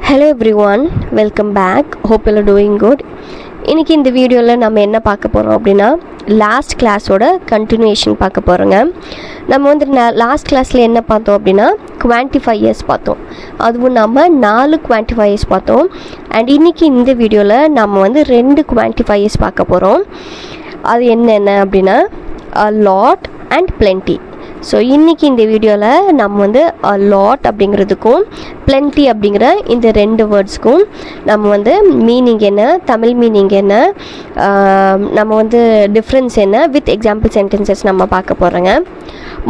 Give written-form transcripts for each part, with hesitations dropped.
Hello everyone, welcome back. Hope you are doing good. இன்னைக்கு இந்த வீடியோவில் நம்ம என்ன பார்க்க போகிறோம் அப்படின்னா லாஸ்ட் கிளாஸோட கண்டினியூஷன் பார்க்க போகிறோங்க. நம்ம வந்து லாஸ்ட் கிளாஸில் என்ன பார்த்தோம் அப்படின்னா குவான்டிஃபையர்ஸ் பார்த்தோம். அதுவும் நம்ம 4 குவான்டிஃபையர்ஸ் பார்த்தோம். அண்ட் இன்றைக்கி இந்த வீடியோவில் நம்ம வந்து 2 குவான்டிஃபையர்ஸ் பார்க்க போகிறோம். அது என்னென்ன அப்படின்னா லாட் அண்ட் பிளென்டி. ஸோ இன்றைக்கி இந்த வீடியோவில் நம்ம வந்து லாட் அப்படிங்கிறதுக்கும் பிளென்டி அப்படிங்கிற இந்த 2 வேர்ட்ஸ்க்கும் நம்ம வந்து மீனிங் என்ன, தமிழ் மீனிங் என்ன, நம்ம வந்து டிஃப்ரென்ஸ் என்ன வித் எக்ஸாம்பிள் சென்டென்சஸ் நம்ம பார்க்க போகிறோங்க.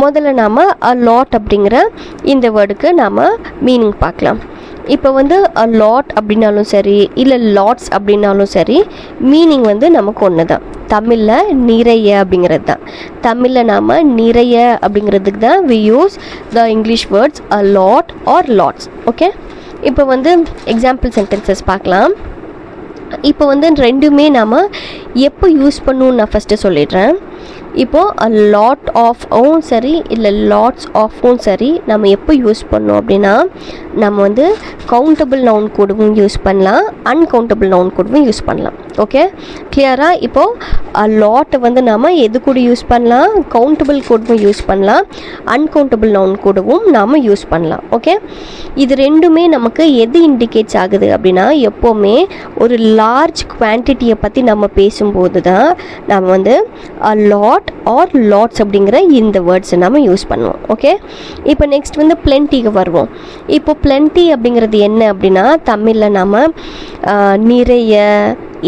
முதல்ல நாம் லாட் அப்படிங்கிற இந்த வேர்டுக்கு நாம் மீனிங் பார்க்கலாம். இப்போ வந்து லாட் அப்படின்னாலும் சரி இல்லை லாட்ஸ் அப்படின்னாலும் சரி மீனிங் வந்து நமக்கு ஒன்று தான். தமிழில் நிறைய அப்படிங்கிறது தான். தமிழில் நாம் நிறைய அப்படிங்கிறதுக்கு தான் we use the English words a lot or lots. Okay, இப்போ வந்து எக்ஸாம்பிள் சென்டென்சஸ் பார்க்கலாம். இப்போ வந்து ரெண்டுமே நாம் எப்போ யூஸ் பண்ணணும்னு நான் ஃபஸ்ட்டு சொல்லிடுறேன். இப்போது லாட் ஆஃப்வும் சரி இல்லை லாட்ஸ் ஆஃப்வும் சரி நம்ம எப்போ யூஸ் பண்ணோம் அப்படின்னா நம்ம வந்து கவுண்டபிள் நவுன் கூடவும் யூஸ் பண்ணலாம், அன்கவுண்டபிள் நவுன் கூடவும் யூஸ் பண்ணலாம். ஓகே, கிளியராக இப்போது லாட்டை வந்து நாம் எது கூட யூஸ் பண்ணலாம், கவுண்டபிள் கூடவும் யூஸ் பண்ணலாம், அன்கவுண்டபிள் நவுன் கூடவும் நாம் யூஸ் பண்ணலாம். ஓகே, இது ரெண்டுமே நமக்கு எது இண்டிகேட்ஸ் ஆகுது அப்படின்னா எப்போவுமே ஒரு லார்ஜ் குவான்டிட்டியை பற்றி நம்ம பேசும்போது தான் நம்ம வந்து லாட் ஆர் லாட்ஸ் அப்படிங்கிற இந்த வேர்ட்ஸை நம்ம யூஸ் பண்ணுவோம். ஓகே, இப்போ நெக்ஸ்ட் வந்து பிளென்டிக்கு வருவோம். இப்போ பிளென்டி அப்படிங்கிறது என்ன அப்படின்னா தமிழில் நம்ம நிறைய,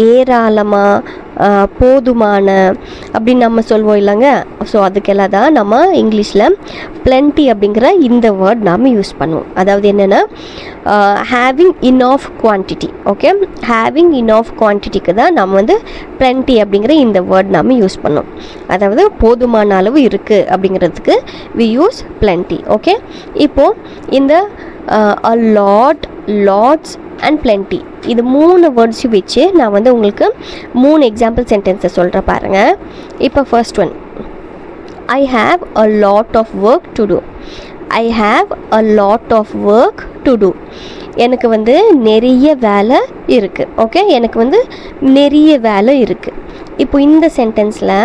ஏராளமாக, போதுமான அப்படின்னு நம்ம சொல்வோம் இல்லைங்க. ஸோ அதுக்கெல்லாம் தான் நம்ம இங்கிலீஷில் பிளென்டி அப்படிங்கிற இந்த வேர்ட் நாம் யூஸ் பண்ணுவோம். அதாவது என்னென்னா ஹேவிங் இன்ஆஃப் குவான்டிட்டி. ஓகே, ஹேவிங் இன்ஆஃப் குவான்டிட்டிக்கு தான் நம்ம வந்து பிளென்டி அப்படிங்கிற இந்த வேர்ட் நாம் யூஸ் பண்ணோம். அதாவது போதுமான அளவு இருக்குது அப்படிங்கிறதுக்கு we use plenty. ஓகே, இப்போது இந்த லாட், லாட்ஸ் அண்ட் பிளென்டி இது 3 வேர்ட்ஸையும் வச்சு நான் வந்து உங்களுக்கு 3 எக்ஸாம்பிள் சென்டென்ஸை சொல்கிறேன் பாருங்கள். இப்போ first one, I have a lot of work to do. I have a lot of work to do. எனக்கு வந்து நிறைய வேலை இருக்குது. ஓகே, எனக்கு வந்து நிறைய வேலை இருக்குது. இப்போ இந்த சென்டென்ஸில்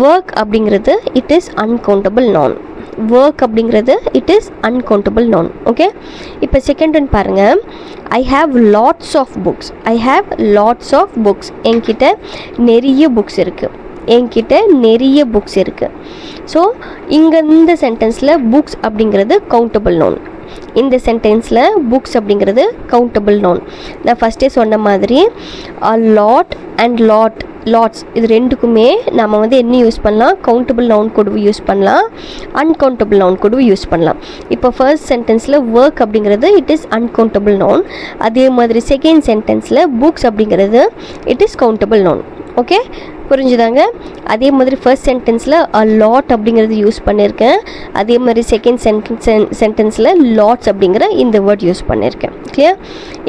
ஒர்க் அப்படிங்கிறது it is uncountable noun. Work அப்படிங்கிறது it is uncountable noun. Okay, இப்போ செகண்ட் ஒன் பாருங்கள், I have lots of books. I have lots of books. என்கிட்ட நிறைய புக்ஸ் இருக்குது. என்கிட்ட நிறைய புக்ஸ் இருக்குது. ஸோ இங்கே இந்த சென்டென்ஸில் புக்ஸ் அப்படிங்கிறது கவுண்டபிள் நவுன். இந்த சென்டென்ஸில் புக்ஸ் அப்படிங்கிறது கவுண்டபிள் நவுன். நான் ஃபஸ்ட்டே சொன்ன மாதிரி லாட் அண்ட் லாட்ஸ் இது ரெண்டுக்குமே நம்ம வந்து என்ன யூஸ் பண்ணலாம், கவுண்டபிள் நவுன் கூடவும் யூஸ் பண்ணலாம், அன்கவுண்டபிள் நவுன் கூடவும் யூஸ் பண்ணலாம். இப்போ ஃபர்ஸ்ட் சென்டென்ஸில் ஒர்க் அப்படிங்கிறது இட் இஸ் அன்கவுண்டபிள் நவுன். அதே மாதிரி செகண்ட் சென்டென்ஸில் புக்ஸ் அப்படிங்கிறது it is countable noun. Okay, புரிஞ்சுதாங்க? அதே மாதிரி ஃபர்ஸ்ட் சென்டென்ஸில் லாட் அப்படிங்கிறது யூஸ் பண்ணியிருக்கேன். அதே மாதிரி செகண்ட் சென்டென்ஸில் லாட்ஸ் அப்படிங்கிற இந்த வேர்ட் யூஸ் பண்ணியிருக்கேன். கிளியர்?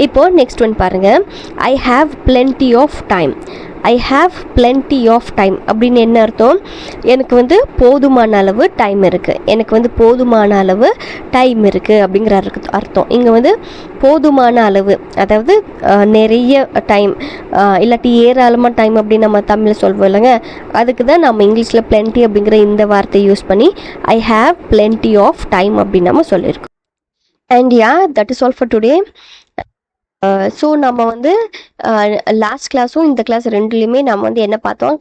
இப்போது நெக்ஸ்ட் ஒன் பாருங்கள், I have plenty of time. I have plenty of time அப்படின்னு என்ன அர்த்தம்? எனக்கு வந்து போதுமான அளவு டைம் இருக்குது. எனக்கு வந்து போதுமான அளவு டைம் இருக்குது அப்படிங்கிற அர்த்தம். இங்கே வந்து போதுமான அளவு அதாவது நிறைய டைம் இல்லாட்டி ஏராளமாக டைம் அப்படின்னு நம்ம தமிழில் சொல்வோம் இல்லைங்க. அதுக்கு தான் நம்ம இங்கிலீஷில் பிளென்டி அப்படிங்கிற இந்த வார்த்தையை யூஸ் பண்ணி I have plenty of time அப்படின்னு நம்ம சொல்லியிருக்கோம். And yeah, that is all for today. So நம்ம வந்து லாஸ்ட் கிளாஸும் இந்த கிளாஸ் ரெண்டுலேயுமே நம்ம வந்து என்ன பார்த்தோம்,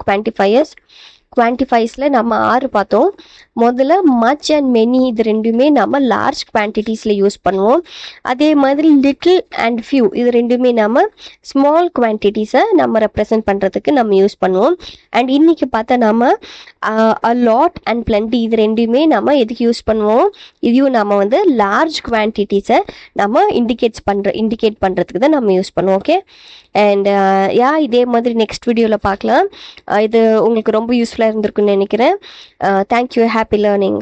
குவான்டிஃபைஸில் நம்ம 6 பார்த்தோம். முதல்ல மச் அண்ட் மெனி இது ரெண்டுமே நம்ம லார்ஜ் குவான்டிட்டிஸில் யூஸ் பண்ணுவோம். அதே மாதிரி லிட்டில் அண்ட் ஃபியூ இது ரெண்டுமே நம்ம ஸ்மால் குவான்டிட்டிஸை நம்ம ரெப்ரசன்ட் பண்ணுறதுக்கு நம்ம யூஸ் பண்ணுவோம். அண்ட் இன்றைக்கி பார்த்தா நம்ம லாட் அண்ட் பிளென்டி இது ரெண்டுமே நம்ம எதுக்கு யூஸ் பண்ணுவோம், இதையும் நம்ம வந்து லார்ஜ் குவான்டிட்டிஸை நம்ம இண்டிகேட் பண்ணுறதுக்கு தான் நம்ம யூஸ் பண்ணுவோம். ஓகே, அண்ட் இதே மாதிரி நெக்ஸ்ட் வீடியோவில் பார்க்கலாம். இது உங்களுக்கு ரொம்ப யூஸ்ஃபுல்லாக இருந்திருக்குன்னு நினைக்கிறேன். தேங்க்யூ. Happy learning.